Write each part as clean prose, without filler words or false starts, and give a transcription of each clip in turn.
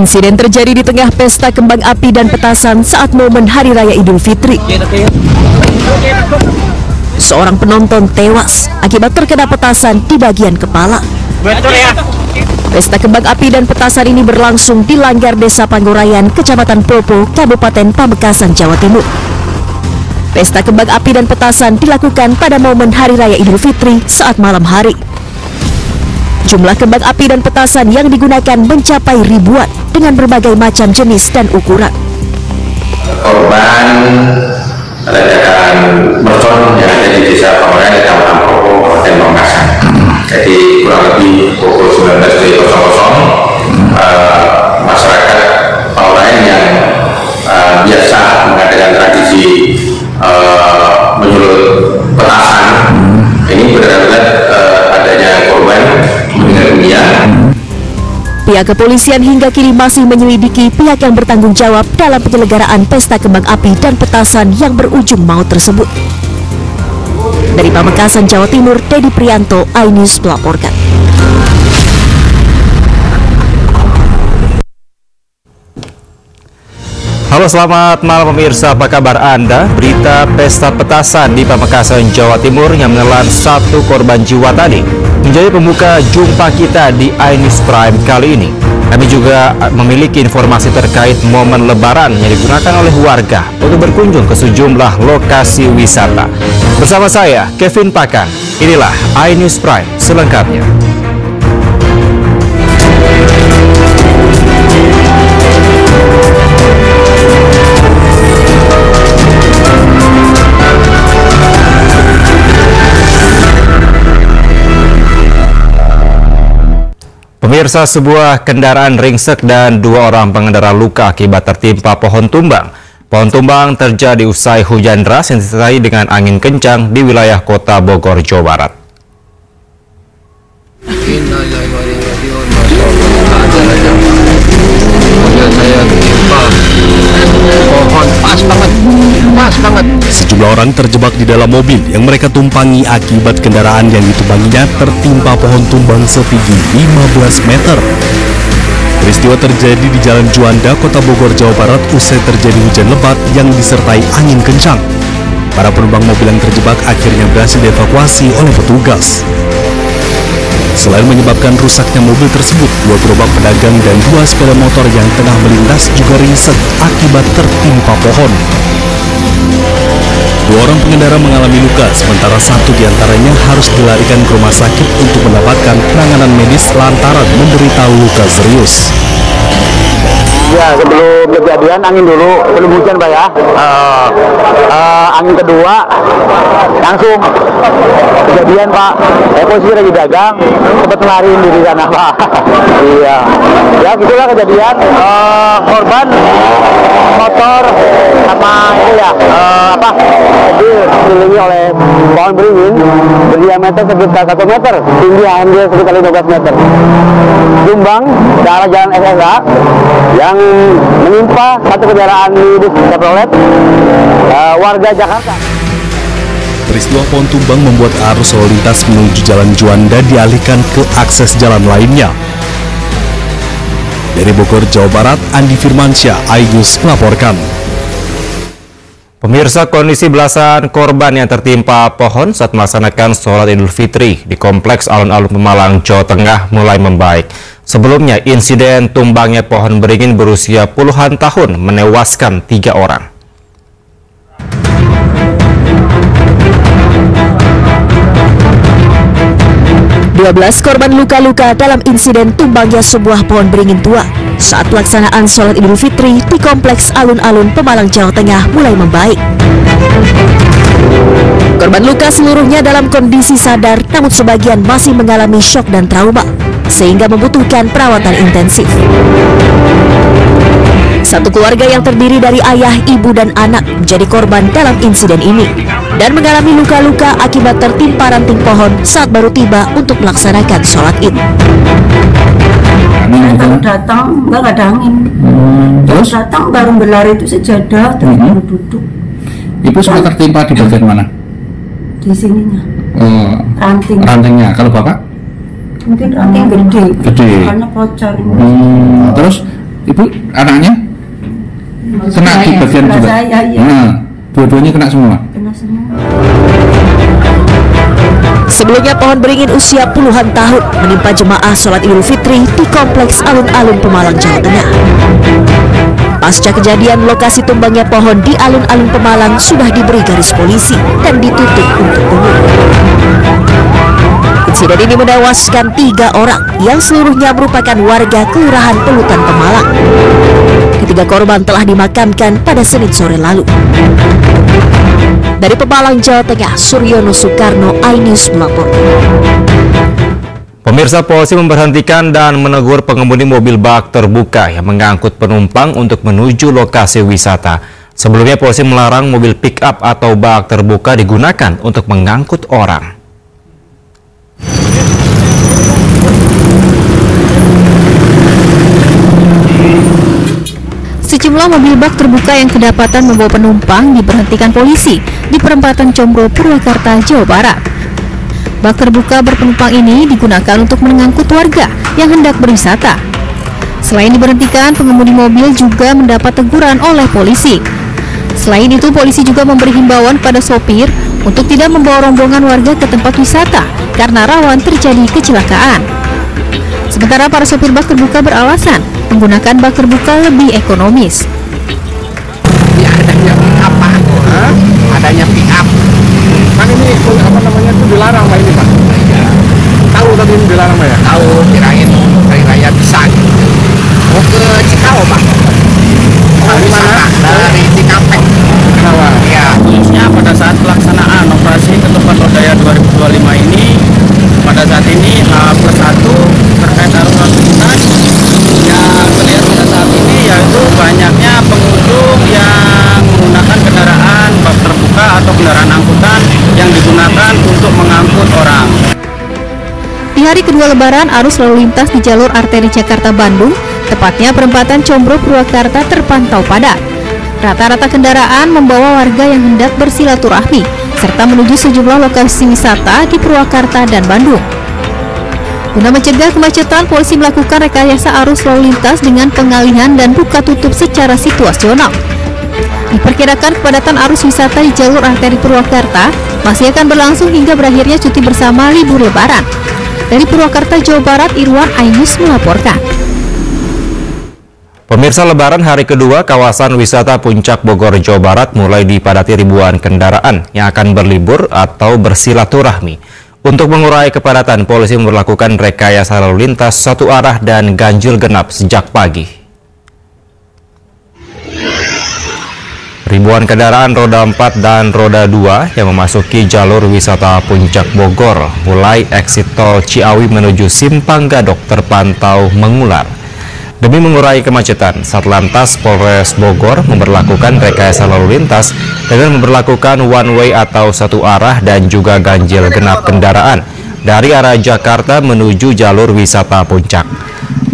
Insiden terjadi di tengah pesta kembang api dan petasan saat momen Hari Raya Idul Fitri. Seorang penonton tewas akibat terkena petasan di bagian kepala. Pesta kembang api dan petasan ini berlangsung di Langgar Desa Panggurayan, Kecamatan Popo, Kabupaten Pamekasan, Jawa Timur. Pesta kembang api dan petasan dilakukan pada momen Hari Raya Idul Fitri saat malam hari. Jumlah kembang api dan petasan yang digunakan mencapai ribuan dengan berbagai macam jenis dan ukuran. Korban ledakan mercon yang ada di Desa Panggurayan, Kecamatan Popo, Kabupaten Pamekasan. Jadi kurang lebih pukul 19.00 masyarakat Panggurayan yang biasa mengadakan tradisi menyulut petasan ini benar-benar adanya korban meninggal dunia. Pihak kepolisian hingga kini masih menyelidiki pihak yang bertanggung jawab dalam penyelenggaraan pesta kembang api dan petasan yang berujung maut tersebut. Dari Pamekasan, Jawa Timur, Dedi Prianto, iNews melaporkan. Halo, selamat malam pemirsa, apa kabar Anda? Berita pesta petasan di Pamekasan, Jawa Timur yang menelan 1 korban jiwa tadi menjadi pembuka jumpa kita di iNews Prime kali ini. Kami juga memiliki informasi terkait momen lebaran yang digunakan oleh warga untuk berkunjung ke sejumlah lokasi wisata. Bersama saya, Kevin Pakan, inilah iNews Prime selengkapnya. Pemirsa, sebuah kendaraan ringsek dan 2 orang pengendara luka akibat tertimpa pohon tumbang. Pohon tumbang terjadi usai hujan deras yang disertai dengan angin kencang di wilayah Kota Bogor, Jawa Barat. Sejumlah orang terjebak di dalam mobil yang mereka tumpangi akibat kendaraan yang ditumpanginya tertimpa pohon tumbang setinggi 15 meter. Peristiwa terjadi di Jalan Juanda, Kota Bogor, Jawa Barat usai terjadi hujan lebat yang disertai angin kencang. Para penumpang mobil yang terjebak akhirnya berhasil dievakuasi oleh petugas. Selain menyebabkan rusaknya mobil tersebut, 2 gerobak pedagang dan 2 sepeda motor yang tengah melintas juga ringsek akibat tertimpa pohon. 2 orang pengendara mengalami luka, sementara 1 diantaranya harus dilarikan ke rumah sakit untuk mendapatkan penanganan medis lantaran menderita luka serius. Ya, sebelum kejadian angin dulu, sebelum hujan Pak ya. Angin kedua langsung kejadian Pak. Posisi lagi dagang, sempat lari di sana Pak. Iya. Ya gitulah kejadian. Korban motor sama itu ya jadi dikelilingi oleh pohon beringin berdiameter sekitar 1 meter, tinggi dia sekitar 15 meter. Tumbang ke arah jalan SSA yang menimpa 1 kendaraan minibus Chevrolet warga Jakarta. Peristiwa pohon tumbang membuat arus lalu lintas menuju Jalan Juanda dialihkan ke akses jalan lainnya. Dari Bogor, Jawa Barat, Andi Firmansyah, iNews melaporkan. Pemirsa, kondisi belasan korban yang tertimpa pohon saat melaksanakan sholat Idul Fitri di Kompleks Alun-Alun Pemalang, Jawa Tengah mulai membaik. Sebelumnya, insiden tumbangnya pohon beringin berusia puluhan tahun menewaskan 3 orang. 12 korban luka-luka dalam insiden tumbangnya sebuah pohon beringin tua saat pelaksanaan sholat Idul Fitri di Kompleks Alun-Alun Pemalang, Jawa Tengah mulai membaik. Korban luka seluruhnya dalam kondisi sadar, namun sebagian masih mengalami syok dan trauma sehingga membutuhkan perawatan intensif. Satu keluarga yang terdiri dari ayah, ibu, dan anak menjadi korban dalam insiden ini dan mengalami luka-luka akibat tertimpa ranting pohon saat baru tiba untuk melaksanakan sholat Id. Baru datang, nggak ada angin. Terus datang baru berlari itu sejadah, terus baru duduk. Ibu sudah tertimpa di bagian mana? Di sininya. Ranting. Rantingnya. Kalau bapak? Mungkin ranting gede. Gede. Karena bocor. Terus Ibu anaknya kena di bagian juga. Saya, iya. Nah, dua-duanya kena semua. Kena semua. Sebelumnya pohon beringin usia puluhan tahun menimpa jemaah sholat Idul Fitri di Kompleks Alun-Alun Pemalang, Jawa Tengah. Pasca kejadian, lokasi tumbangnya pohon di Alun-Alun Pemalang sudah diberi garis polisi dan ditutup untuk umum. Insiden ini menewaskan 3 orang yang seluruhnya merupakan warga Kelurahan Pelutan Pemalang. Ketiga korban telah dimakamkan pada Senin sore lalu. Dari Pemalang, Jawa Tengah, Suryono Soekarno, iNews melaporkan. Pemirsa, polisi memberhentikan dan menegur pengemudi mobil bak terbuka yang mengangkut penumpang untuk menuju lokasi wisata. Sebelumnya polisi melarang mobil pick-up atau bak terbuka digunakan untuk mengangkut orang. Sejumlah mobil bak terbuka yang kedapatan membawa penumpang diberhentikan polisi di perempatan Combro, Purwakarta, Jawa Barat. Bak terbuka berpenumpang ini digunakan untuk mengangkut warga yang hendak berwisata. Selain diberhentikan, pengemudi mobil juga mendapat teguran oleh polisi. Selain itu, polisi juga memberi himbauan pada sopir untuk tidak membawa rombongan warga ke tempat wisata karena rawan terjadi kecelakaan. Sementara para sopir bak terbuka beralasan menggunakan bak terbuka lebih ekonomis. Adanya pick-up, Pak. Adanya pick-up. Kan ini apa namanya itu dilarang, Pak, ini, Pak. Iya. Tahu tadi ini dilarang, Pak, ya? Tahu, kirain hari raya bisa. Mau ke Cikau, Pak. Dari mana? Dari Cikampek. Kenapa? Iya. Khususnya pada saat pelaksanaan operasi Ketupat Lodaya 2025 ini, pada saat ini H+1 terkait arus lalu lintas yang terlihat pada saat ini yaitu banyaknya pengunjung yang menggunakan kendaraan bak terbuka atau kendaraan angkutan yang digunakan untuk mengangkut orang. Di hari kedua Lebaran, arus lalu lintas di jalur arteri Jakarta-Bandung, tepatnya perempatan Combro, Purwakarta, terpantau padat. Rata-rata kendaraan membawa warga yang hendak bersilaturahmi serta menuju sejumlah lokasi wisata di Purwakarta dan Bandung. Guna mencegah kemacetan, polisi melakukan rekayasa arus lalu lintas dengan pengalihan dan buka tutup secara situasional. Diperkirakan kepadatan arus wisata di jalur arteri Purwakarta masih akan berlangsung hingga berakhirnya cuti bersama libur Lebaran. Dari Purwakarta, Jawa Barat, Irwan, iNews melaporkan. Pemirsa, Lebaran hari kedua kawasan wisata Puncak Bogor, Jawa Barat mulai dipadati ribuan kendaraan yang akan berlibur atau bersilaturahmi. Untuk mengurai kepadatan, polisi memberlakukan rekayasa lalu lintas satu arah dan ganjil genap sejak pagi. Ribuan kendaraan roda 4 dan roda 2 yang memasuki jalur wisata Puncak Bogor mulai eksit tol Ciawi menuju Simpang Gadok terpantau mengular. Demi mengurai kemacetan, Satlantas Polres Bogor memberlakukan rekayasa lalu lintas dengan memberlakukan one way atau satu arah dan juga ganjil genap kendaraan dari arah Jakarta menuju jalur wisata Puncak.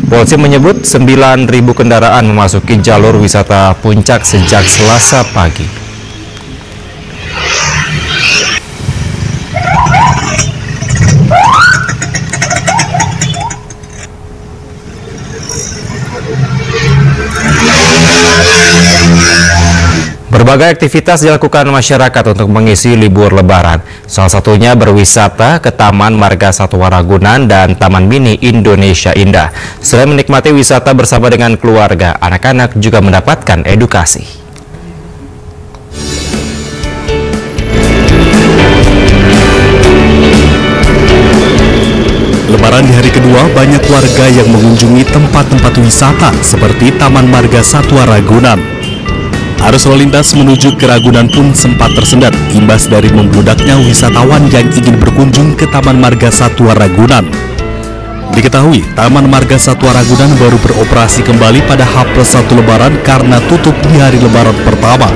Polisi menyebut 9.000 kendaraan memasuki jalur wisata Puncak sejak Selasa pagi. Berbagai aktivitas dilakukan masyarakat untuk mengisi libur Lebaran. Salah satunya berwisata ke Taman Marga Satwa Ragunan dan Taman Mini Indonesia Indah. Selain menikmati wisata bersama dengan keluarga, anak-anak juga mendapatkan edukasi. Lebaran di hari kedua, banyak warga yang mengunjungi tempat-tempat wisata seperti Taman Marga Satwa Ragunan. Arus lalu lintas menuju ke Ragunan pun sempat tersendat imbas dari membludaknya wisatawan yang ingin berkunjung ke Taman Marga Satwa Ragunan. Diketahui, Taman Marga Satwa Ragunan baru beroperasi kembali pada H+1 Lebaran karena tutup di hari Lebaran pertama.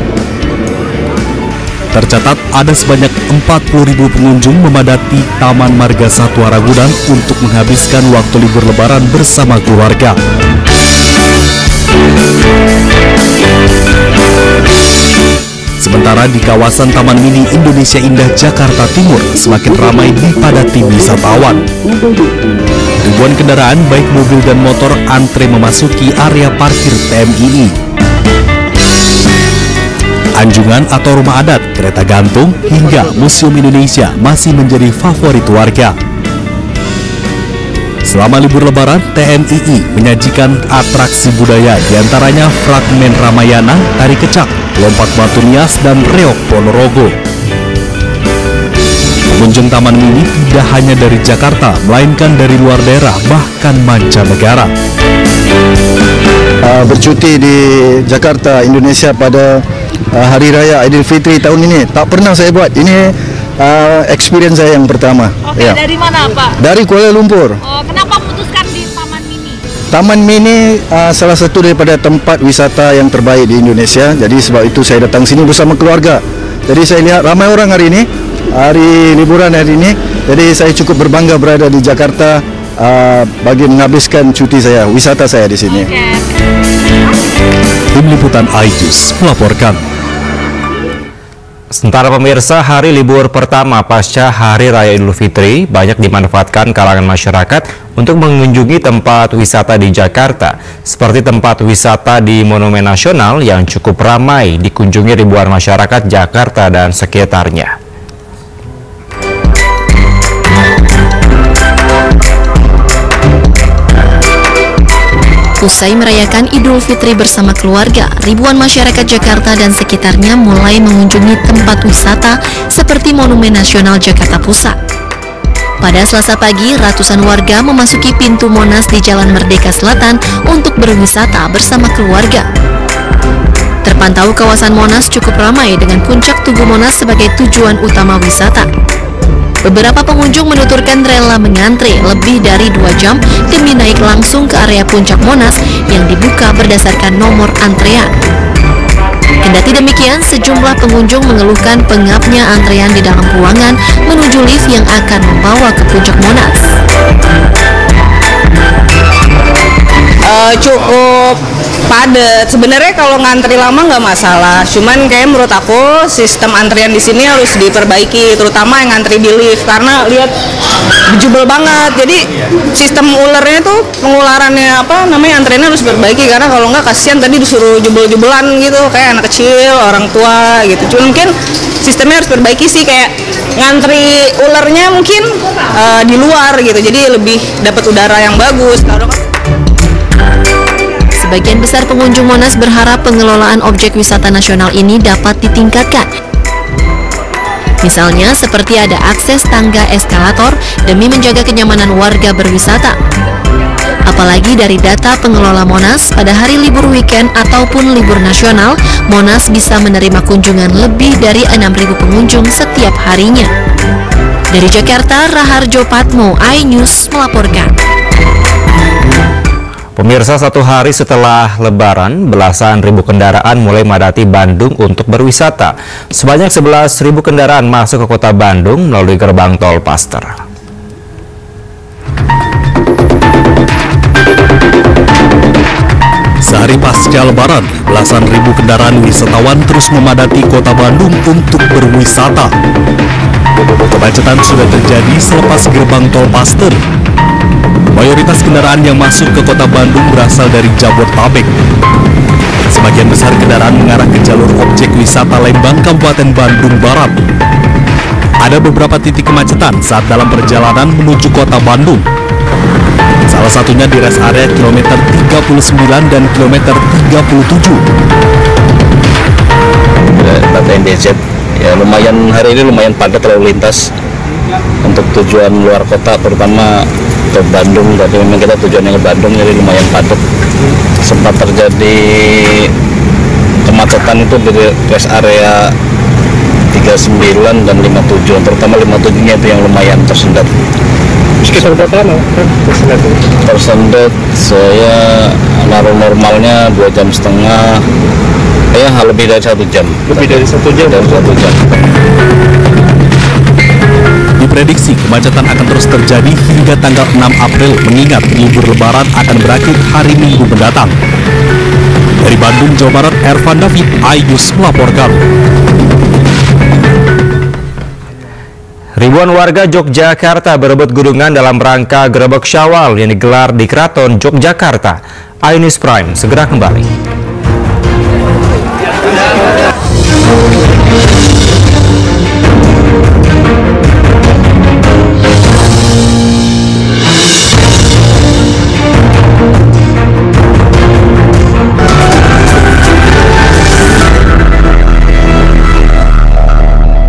Tercatat ada sebanyak 40.000 pengunjung memadati Taman Marga Satwa Ragunan untuk menghabiskan waktu libur Lebaran bersama keluarga. Sementara sementara di kawasan Taman Mini Indonesia Indah Jakarta Timur semakin ramai dipadati wisatawan. Ribuan kendaraan baik mobil dan motor antre memasuki area parkir TMII. Anjungan atau rumah adat, kereta gantung, hingga Museum Indonesia masih menjadi favorit warga. Selama libur Lebaran, TMII menyajikan atraksi budaya diantaranya fragmen Ramayana, tari kecak, lompat batu nias, dan reok Ponorogo. Pengunjung Taman Mini tidak hanya dari Jakarta, melainkan dari luar daerah, bahkan mancanegara. Bercuti di Jakarta, Indonesia pada Hari Raya Idul Fitri tahun ini tak pernah saya buat. Ini experience saya yang pertama. Oke, ya. Dari mana Pak? Dari Kuala Lumpur. Oh, kenapa memutuskan di Taman Mini? Taman Mini salah satu daripada tempat wisata yang terbaik di Indonesia. Jadi sebab itu saya datang sini bersama keluarga. Jadi saya lihat ramai orang hari ini, hari liburan hari ini. Jadi saya cukup berbangga berada di Jakarta bagi menghabiskan cuti saya, wisata saya di sini. Okay. Tim Liputan iNews melaporkan. Sementara pemirsa, hari libur pertama pasca Hari Raya Idul Fitri banyak dimanfaatkan kalangan masyarakat untuk mengunjungi tempat wisata di Jakarta, seperti tempat wisata di Monumen Nasional yang cukup ramai dikunjungi ribuan masyarakat Jakarta dan sekitarnya. Usai merayakan Idul Fitri bersama keluarga, ribuan masyarakat Jakarta dan sekitarnya mulai mengunjungi tempat wisata seperti Monumen Nasional Jakarta Pusat. Pada Selasa pagi, ratusan warga memasuki pintu Monas di Jalan Merdeka Selatan untuk berwisata bersama keluarga. Terpantau kawasan Monas cukup ramai dengan puncak Tugu Monas sebagai tujuan utama wisata. Beberapa pengunjung menuturkan rela mengantre lebih dari 2 jam demi naik langsung ke area puncak Monas yang dibuka berdasarkan nomor antrean. Kendati demikian, sejumlah pengunjung mengeluhkan pengapnya antrean di dalam ruangan menuju lift yang akan membawa ke puncak Monas. Cukup padat. Sebenarnya kalau ngantri lama nggak masalah, cuman kayak menurut aku sistem antrian di sini harus diperbaiki, terutama yang ngantri di lift karena lihat jubel banget. Jadi sistem ulernya tuh pengularannya antriannya harus diperbaiki karena kalau nggak kasihan tadi disuruh jubel-jubelan gitu kayak anak kecil, orang tua gitu. Cuman mungkin sistemnya harus diperbaiki sih, kayak ngantri ulernya mungkin di luar gitu, jadi lebih dapat udara yang bagus. Sebagian besar pengunjung Monas berharap pengelolaan objek wisata nasional ini dapat ditingkatkan. Misalnya seperti ada akses tangga eskalator demi menjaga kenyamanan warga berwisata. Apalagi dari data pengelola Monas, pada hari libur weekend ataupun libur nasional, Monas bisa menerima kunjungan lebih dari 6.000 pengunjung setiap harinya. Dari Jakarta, Raharjo Patmo, iNews melaporkan. Pemirsa, 1 hari setelah Lebaran, belasan ribu kendaraan mulai memadati Bandung untuk berwisata. Sebanyak 11.000 kendaraan masuk ke kota Bandung melalui gerbang tol Paster. Sehari pasca Lebaran, belasan ribu kendaraan wisatawan terus memadati kota Bandung untuk berwisata. Kemacetan sudah terjadi selepas gerbang tol Paster. Mayoritas kendaraan yang masuk ke kota Bandung berasal dari Jabodetabek. Sebagian besar kendaraan mengarah ke jalur objek wisata Lembang, Kabupaten Bandung Barat. Ada beberapa titik kemacetan saat dalam perjalanan menuju kota Bandung. Salah satunya di rest area kilometer 39 dan kilometer 37. Data NDZ, ya lumayan, hari ini lumayan padat lalu lintas untuk tujuan luar kota, terutama ke Bandung. Tadi memang kita tujuannya ke Bandung, jadi lumayan padat. Sempat terjadi kemacetan itu di rest area 39 dan 57, terutama 57-nya itu yang lumayan tersendat. Sekitar berapa lama tersendat? Saya naruh normalnya 2,5 jam, ya lebih dari 1 jam. Lebih dari 1 jam? Dari 1 jam. Diprediksi kemacetan akan terus terjadi hingga tanggal 6 April mengingat libur Lebaran akan berakhir hari Minggu mendatang. Dari Bandung, Jawa Barat, Ervan David, iNews melaporkan. Ribuan warga Yogyakarta berebut gunungan dalam rangka Grebek Syawal yang digelar di Keraton Yogyakarta. Ainis Prime segera kembali.